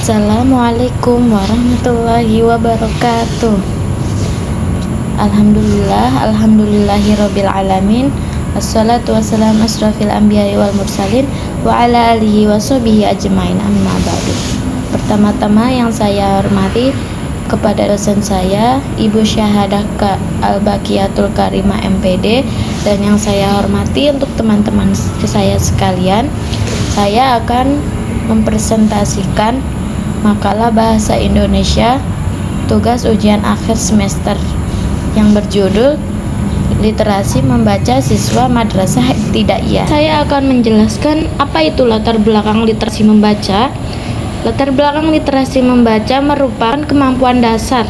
Assalamualaikum warahmatullahi wabarakatuh. Alhamdulillahirabbil alamin. Wassalatu wassalamu asrofil anbiya'i wal mursalin wa ala alihi washabihi ajmain, amma ba'du. Pertama-tama yang saya hormati kepada dosen saya, Ibu Syahadah Al-Baqiyatul Karimah MPD, dan yang saya hormati untuk teman-teman saya sekalian, saya akan mempresentasikan makalah bahasa Indonesia tugas ujian akhir semester yang berjudul Literasi Membaca Siswa Madrasah Ibtidaiyah. Saya akan menjelaskan apa itu latar belakang literasi membaca. Latar belakang literasi membaca merupakan kemampuan dasar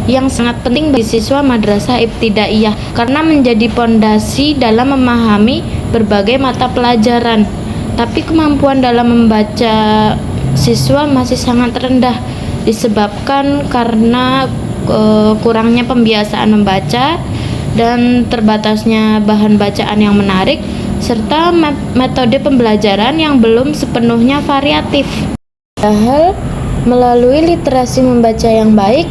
yang sangat penting bagi siswa madrasah ibtidaiyah karena menjadi pondasi dalam memahami berbagai mata pelajaran. Tapi kemampuan dalam membaca siswa masih sangat rendah disebabkan karena kurangnya pembiasaan membaca dan terbatasnya bahan bacaan yang menarik serta metode pembelajaran yang belum sepenuhnya variatif. Padahal melalui literasi membaca yang baik,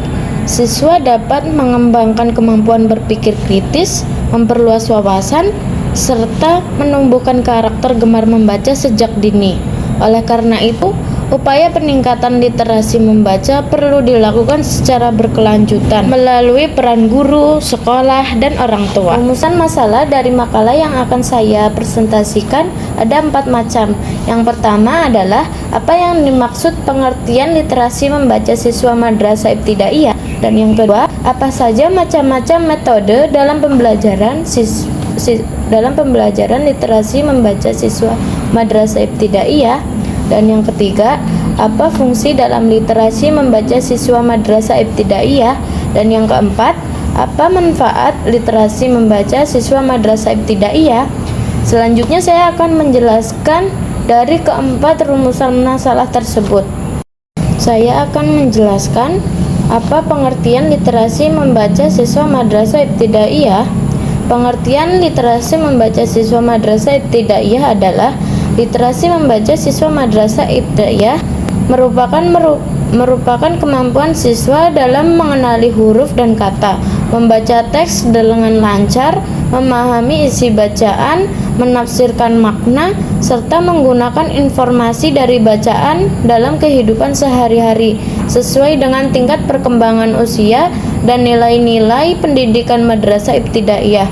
siswa dapat mengembangkan kemampuan berpikir kritis, memperluas wawasan, serta menumbuhkan karakter gemar membaca sejak dini. Oleh karena itu, upaya peningkatan literasi membaca perlu dilakukan secara berkelanjutan melalui peran guru, sekolah, dan orang tua. Rumusan masalah dari makalah yang akan saya presentasikan ada 4 macam. Yang pertama adalah apa yang dimaksud pengertian literasi membaca siswa madrasah ibtidaiyah, dan yang kedua, apa saja macam-macam metode dalam pembelajaran literasi membaca siswa madrasah ibtidaiyah, dan yang ketiga, apa fungsi dalam literasi membaca siswa madrasah ibtidaiyah, dan yang keempat, apa manfaat literasi membaca siswa madrasah ibtidaiyah. Selanjutnya saya akan menjelaskan dari keempat rumusan masalah tersebut. Saya akan menjelaskan apa pengertian literasi membaca siswa madrasah ibtidaiyah. Pengertian literasi membaca siswa madrasah ibtidaiyah adalah literasi membaca siswa madrasah ibtidaiyah merupakan kemampuan siswa dalam mengenali huruf dan kata, membaca teks dengan lancar, memahami isi bacaan, menafsirkan makna, serta menggunakan informasi dari bacaan dalam kehidupan sehari-hari sesuai dengan tingkat perkembangan usia dan nilai-nilai pendidikan madrasah ibtidaiyah.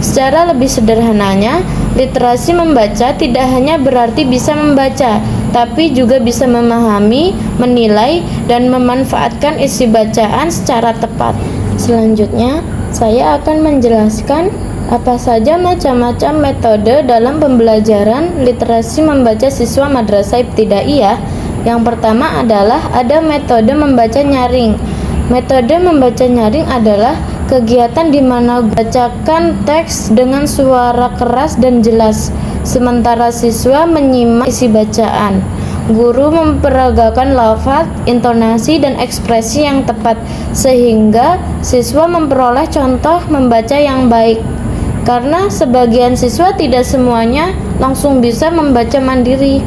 Secara lebih sederhananya, literasi membaca tidak hanya berarti bisa membaca, tapi juga bisa memahami, menilai, dan memanfaatkan isi bacaan secara tepat. Selanjutnya, saya akan menjelaskan apa saja macam-macam metode dalam pembelajaran literasi membaca siswa madrasah ibtidaiyah. Yang pertama adalah ada metode membaca nyaring. Metode membaca nyaring adalah kegiatan di mana bacakan teks dengan suara keras dan jelas, sementara siswa menyimak isi bacaan. Guru memperagakan lafaz, intonasi, dan ekspresi yang tepat, sehingga siswa memperoleh contoh membaca yang baik. Karena sebagian siswa tidak semuanya langsung bisa membaca mandiri,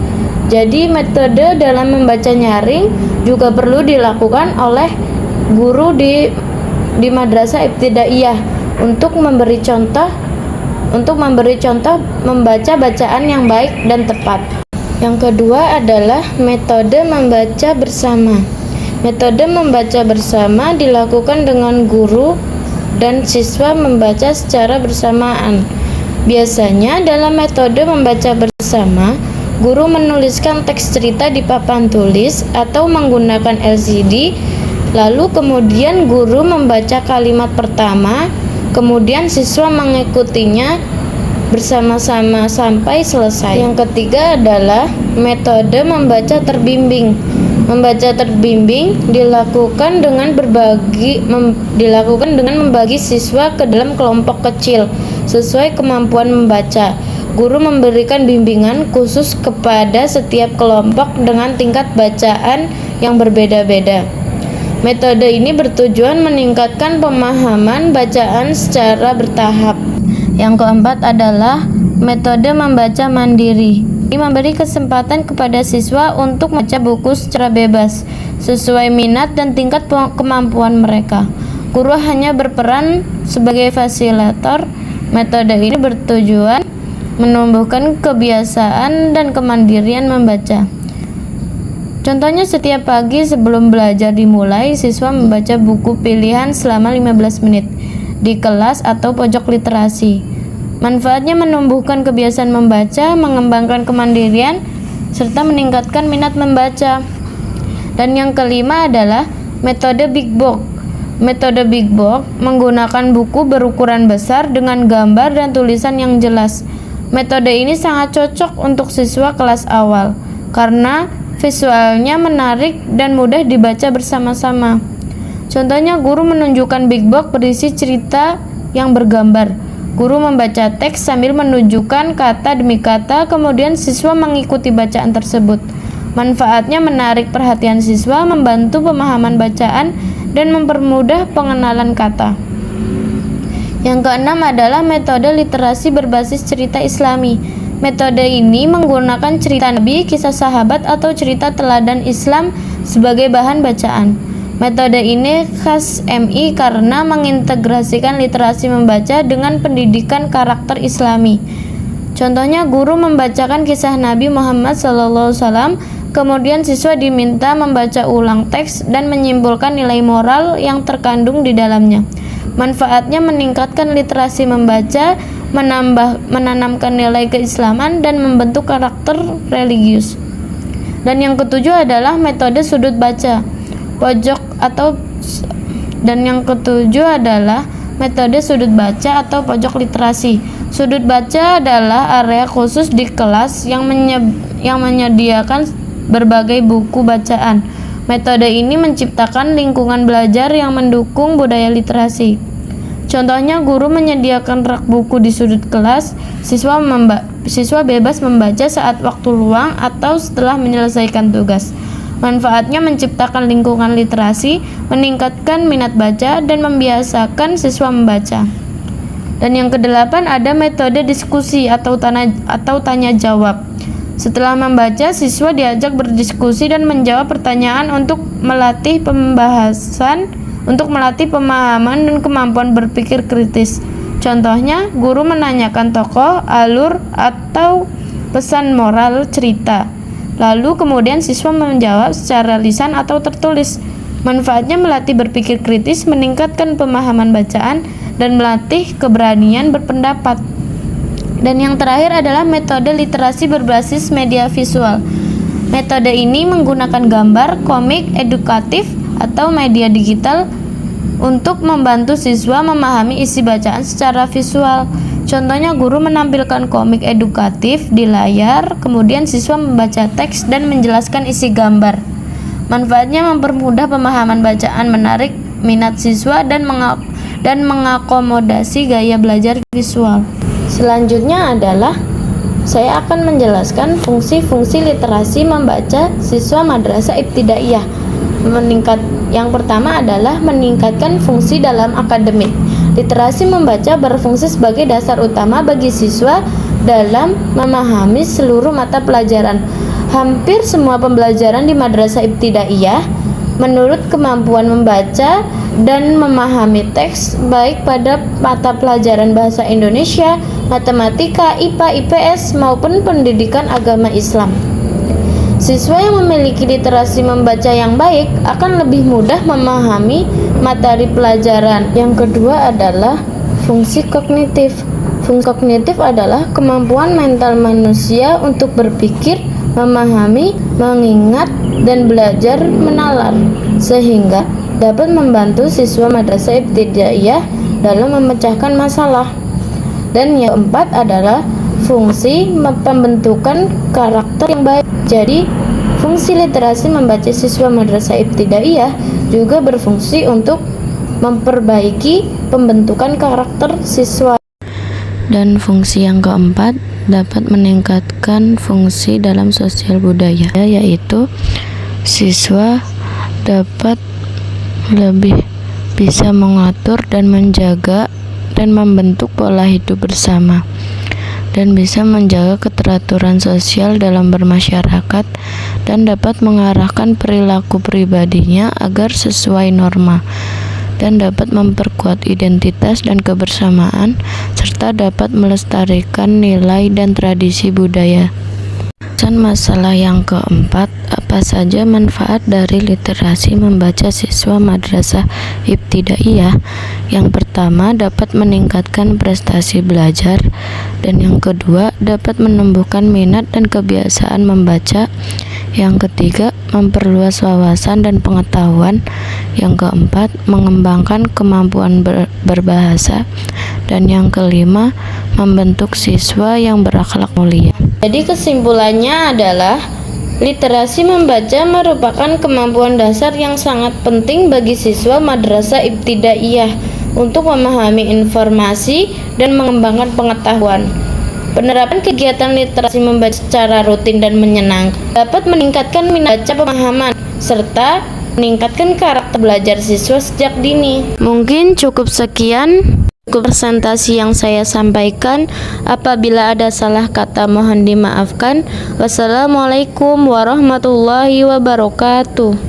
jadi metode dalam membaca nyaring juga perlu dilakukan oleh guru di madrasah ibtidaiyah untuk memberi contoh membaca bacaan yang baik dan tepat. Yang kedua adalah metode membaca bersama. Metode membaca bersama dilakukan dengan guru dan siswa membaca secara bersamaan. Biasanya dalam metode membaca bersama, guru menuliskan teks cerita di papan tulis atau menggunakan LCD. Lalu kemudian guru membaca kalimat pertama, kemudian siswa mengikutinya bersama-sama sampai selesai. Yang ketiga adalah metode membaca terbimbing. Membaca terbimbing dilakukan dengan membagi siswa ke dalam kelompok kecil sesuai kemampuan membaca. Guru memberikan bimbingan khusus kepada setiap kelompok dengan tingkat bacaan yang berbeda-beda. Metode ini bertujuan meningkatkan pemahaman bacaan secara bertahap. Yang keempat adalah metode membaca mandiri. memberi kesempatan kepada siswa untuk membaca buku secara bebas sesuai minat dan tingkat kemampuan mereka. Guru hanya berperan sebagai fasilitator. Metode ini bertujuan menumbuhkan kebiasaan dan kemandirian membaca. Contohnya, setiap pagi sebelum belajar dimulai, siswa membaca buku pilihan selama 15 menit di kelas atau pojok literasi. Manfaatnya menumbuhkan kebiasaan membaca, mengembangkan kemandirian, serta meningkatkan minat membaca. Dan yang kelima adalah metode Big Book. Metode Big Book menggunakan buku berukuran besar dengan gambar dan tulisan yang jelas. Metode ini sangat cocok untuk siswa kelas awal karena visualnya menarik dan mudah dibaca bersama-sama. Contohnya, guru menunjukkan Big Book berisi cerita yang bergambar. Guru membaca teks sambil menunjukkan kata demi kata, kemudian siswa mengikuti bacaan tersebut. Manfaatnya menarik perhatian siswa, membantu pemahaman bacaan, dan mempermudah pengenalan kata. Yang keenam adalah metode literasi berbasis cerita Islami. Metode ini menggunakan cerita Nabi, kisah sahabat, atau cerita teladan Islam sebagai bahan bacaan. Metode ini khas MI karena mengintegrasikan literasi membaca dengan pendidikan karakter Islami. Contohnya, guru membacakan kisah Nabi Muhammad SAW, kemudian siswa diminta membaca ulang teks dan menyimpulkan nilai moral yang terkandung di dalamnya. Manfaatnya meningkatkan literasi membaca, menanamkan nilai keislaman, dan membentuk karakter religius. Dan yang ketujuh adalah metode sudut baca pojok metode sudut baca atau pojok literasi. Sudut baca adalah area khusus di kelas yang menyediakan berbagai buku bacaan. Metode ini menciptakan lingkungan belajar yang mendukung budaya literasi. Contohnya, guru menyediakan rak buku di sudut kelas, siswa bebas membaca saat waktu luang atau setelah menyelesaikan tugas. Manfaatnya menciptakan lingkungan literasi, meningkatkan minat baca, dan membiasakan siswa membaca. Dan yang kedelapan ada metode diskusi atau tanya jawab. Setelah membaca, siswa diajak berdiskusi dan menjawab pertanyaan untuk melatih pemahaman dan kemampuan berpikir kritis. Contohnya, guru menanyakan tokoh, alur, atau pesan moral cerita. Lalu kemudian siswa menjawab secara lisan atau tertulis. Manfaatnya melatih berpikir kritis, meningkatkan pemahaman bacaan, dan melatih keberanian berpendapat. Dan yang terakhir adalah metode literasi berbasis media visual. Metode ini menggunakan gambar, komik, edukatif, atau media digital untuk membantu siswa memahami isi bacaan secara visual. Contohnya, guru menampilkan komik edukatif di layar, kemudian siswa membaca teks dan menjelaskan isi gambar. Manfaatnya mempermudah pemahaman bacaan, menarik minat siswa, dan mengakomodasi gaya belajar visual. Selanjutnya adalah saya akan menjelaskan fungsi-fungsi literasi membaca siswa madrasah ibtidaiyah. Yang pertama adalah meningkatkan fungsi dalam akademik. Literasi membaca berfungsi sebagai dasar utama bagi siswa dalam memahami seluruh mata pelajaran. Hampir semua pembelajaran di madrasah ibtidaiyah menurut kemampuan membaca dan memahami teks, baik pada mata pelajaran bahasa Indonesia, matematika, IPA, IPS, maupun pendidikan agama Islam. Siswa yang memiliki literasi membaca yang baik akan lebih mudah memahami materi pelajaran. Yang kedua adalah fungsi kognitif. Fungsi kognitif adalah kemampuan mental manusia untuk berpikir, memahami, mengingat, dan belajar menalar, sehingga dapat membantu siswa madrasah ibtidaiyah dalam memecahkan masalah. Dan yang keempat adalah fungsi pembentukan karakter yang baik. Jadi, fungsi literasi membaca siswa madrasah ibtidaiyah juga berfungsi untuk memperbaiki pembentukan karakter siswa. Dan fungsi yang keempat dapat meningkatkan fungsi dalam sosial budaya, yaitu siswa dapat lebih bisa mengatur dan menjaga dan membentuk pola hidup bersama. dan bisa menjaga keteraturan sosial dalam bermasyarakat dan dapat mengarahkan perilaku pribadinya agar sesuai norma dan dapat memperkuat identitas dan kebersamaan serta dapat melestarikan nilai dan tradisi budaya. Masalah yang keempat, apa saja manfaat dari literasi membaca siswa madrasah ibtidaiyah? Yang pertama, dapat meningkatkan prestasi belajar, dan yang kedua, dapat menumbuhkan minat dan kebiasaan membaca. Yang ketiga, memperluas wawasan dan pengetahuan. Yang keempat, mengembangkan kemampuan berbahasa. Dan yang kelima, membentuk siswa yang berakhlak mulia. Jadi kesimpulannya adalah literasi membaca merupakan kemampuan dasar yang sangat penting bagi siswa madrasah ibtidaiyah untuk memahami informasi dan mengembangkan pengetahuan. Penerapan kegiatan literasi membaca secara rutin dan menyenangkan dapat meningkatkan minat baca, pemahaman, serta meningkatkan karakter belajar siswa sejak dini. Mungkin cukup sekian presentasi yang saya sampaikan. Apabila ada salah kata mohon dimaafkan. Wassalamualaikum warahmatullahi wabarakatuh.